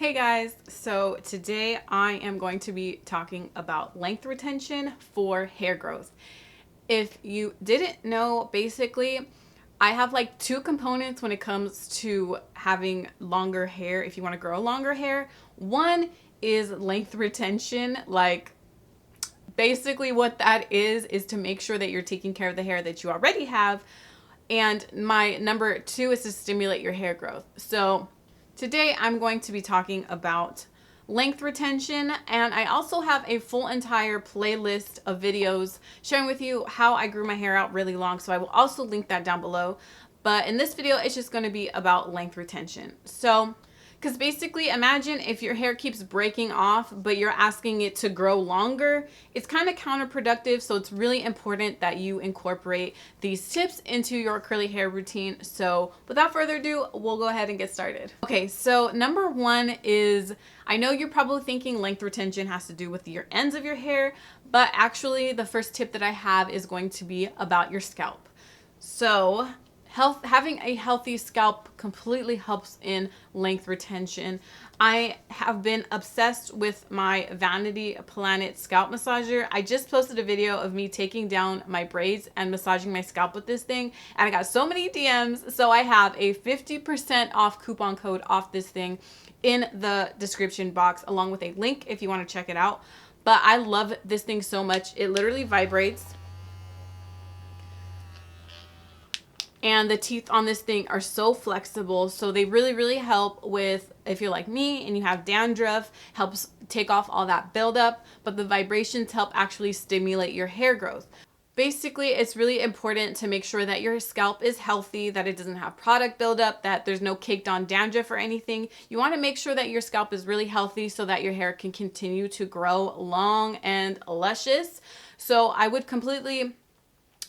Hey guys, so today I am going to be talking about length retention for hair growth. If you didn't know, basically, I have like two components when it comes to having longer hair if you want to grow longer hair. One is length retention, like basically what that is to make sure that you're taking care of the hair that you already have. And my number two is to stimulate your hair growth. So today I'm going to be talking about length retention, and I also have a full entire playlist of videos sharing with you how I grew my hair out really long, so I will also link that down below. But in this video, it's just going to be about length retention. So because basically, imagine if your hair keeps breaking off, but you're asking it to grow longer, it's kind of counterproductive. So it's really important that you incorporate these tips into your curly hair routine. So without further ado, we'll go ahead and get started. Okay, so number one is, I know you're probably thinking length retention has to do with your ends of your hair, but actually the first tip that I have is going to be about your scalp. So having a healthy scalp completely helps in length retention. I have been obsessed with my Vanity Planet scalp massager. I just posted a video of me taking down my braids and massaging my scalp with this thing, and I got so many DMs. So I have a 50% off coupon code off this thing in the description box, along with a link if you want to check it out. But I love this thing so much. It literally vibrates. And the teeth on this thing are so flexible. So they really help with, if you're like me and you have dandruff, helps take off all that buildup. But the vibrations help actually stimulate your hair growth. Basically, it's really important to make sure that your scalp is healthy, that it doesn't have product buildup, that there's no caked on dandruff or anything. You want to make sure that your scalp is really healthy so that your hair can continue to grow long and luscious. So I would completely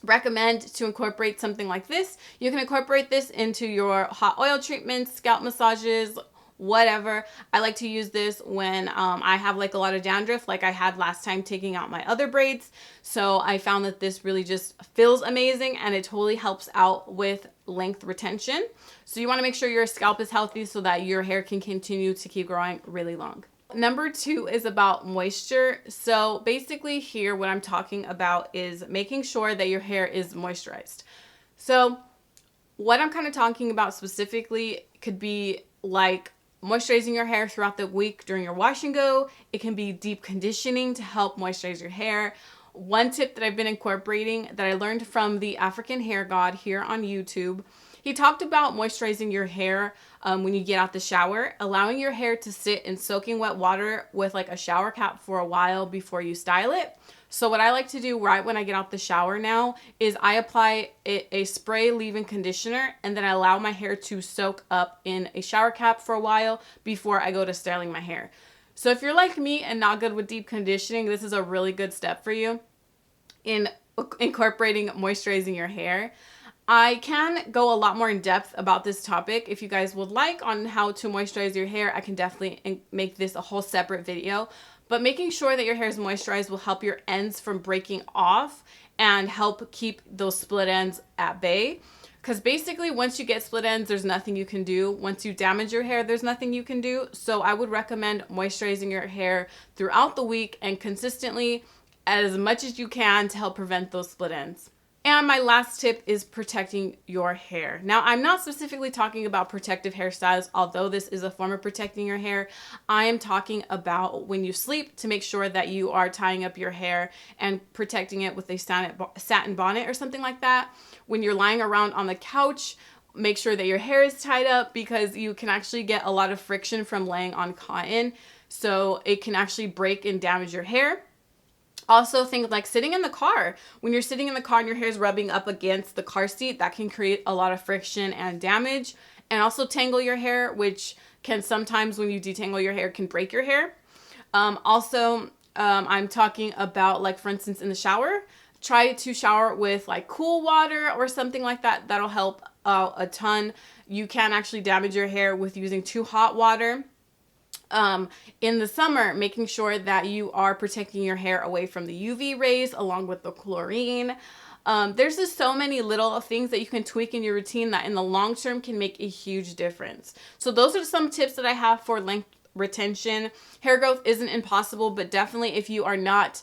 recommend to incorporate something like this. You can incorporate this into your hot oil treatments, scalp massages, whatever. I like to use this when I have like a lot of dandruff, like I had last time taking out my other braids. So I found that this really just feels amazing, and it totally helps out with length retention. So you want to make sure your scalp is healthy so that your hair can continue to keep growing really long. Number two is about moisture. So basically here, what I'm talking about is making sure that your hair is moisturized. So what I'm kind of talking about specifically could be like moisturizing your hair throughout the week during your wash and go. It can be deep conditioning to help moisturize your hair. One tip that I've been incorporating that I learned from the African Hair God here on YouTube, he talked about moisturizing your hair when you get out the shower, allowing your hair to sit in soaking wet water with like a shower cap for a while before you style it. So what I like to do right when I get out the shower now is I apply a spray leave-in conditioner, and then I allow my hair to soak up in a shower cap for a while before I go to styling my hair. So if you're like me and not good with deep conditioning, this is a really good step for you in incorporating moisturizing your hair. I can go a lot more in depth about this topic. If you guys would like on how to moisturize your hair, I can definitely make this a whole separate video. But making sure that your hair is moisturized will help your ends from breaking off and help keep those split ends at bay. Because basically, once you get split ends, there's nothing you can do. Once you damage your hair, there's nothing you can do. So I would recommend moisturizing your hair throughout the week and consistently as much as you can to help prevent those split ends. And my last tip is protecting your hair. Now, I'm not specifically talking about protective hairstyles, although this is a form of protecting your hair. I am talking about when you sleep, to make sure that you are tying up your hair and protecting it with a satin bonnet or something like that. When you're lying around on the couch, make sure that your hair is tied up, because you can actually get a lot of friction from laying on cotton. So it can actually break and damage your hair. Also, things like sitting in the car. When you're sitting in the car and your hair is rubbing up against the car seat, that can create a lot of friction and damage, and also tangle your hair, which can sometimes, when you detangle your hair, can break your hair. I'm talking about, like, for instance, in the shower, try to shower with like cool water or something like that. That'll help a ton. You can actually damage your hair with using too hot water. In the summer, making sure that you are protecting your hair away from the UV rays along with the chlorine. There's just so many little things that you can tweak in your routine that in the long term can make a huge difference. So those are some tips that I have for length retention. Hair growth isn't impossible, but definitely if you are not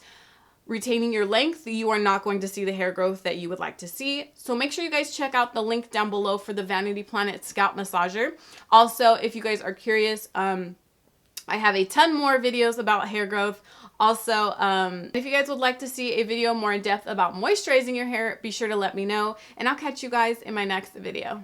retaining your length, you are not going to see the hair growth that you would like to see. So make sure you guys check out the link down below for the Vanity Planet Scalp Massager. Also, if you guys are curious, I have a ton more videos about hair growth. Also, if you guys would like to see a video more in depth about moisturizing your hair, be sure to let me know, and I'll catch you guys in my next video.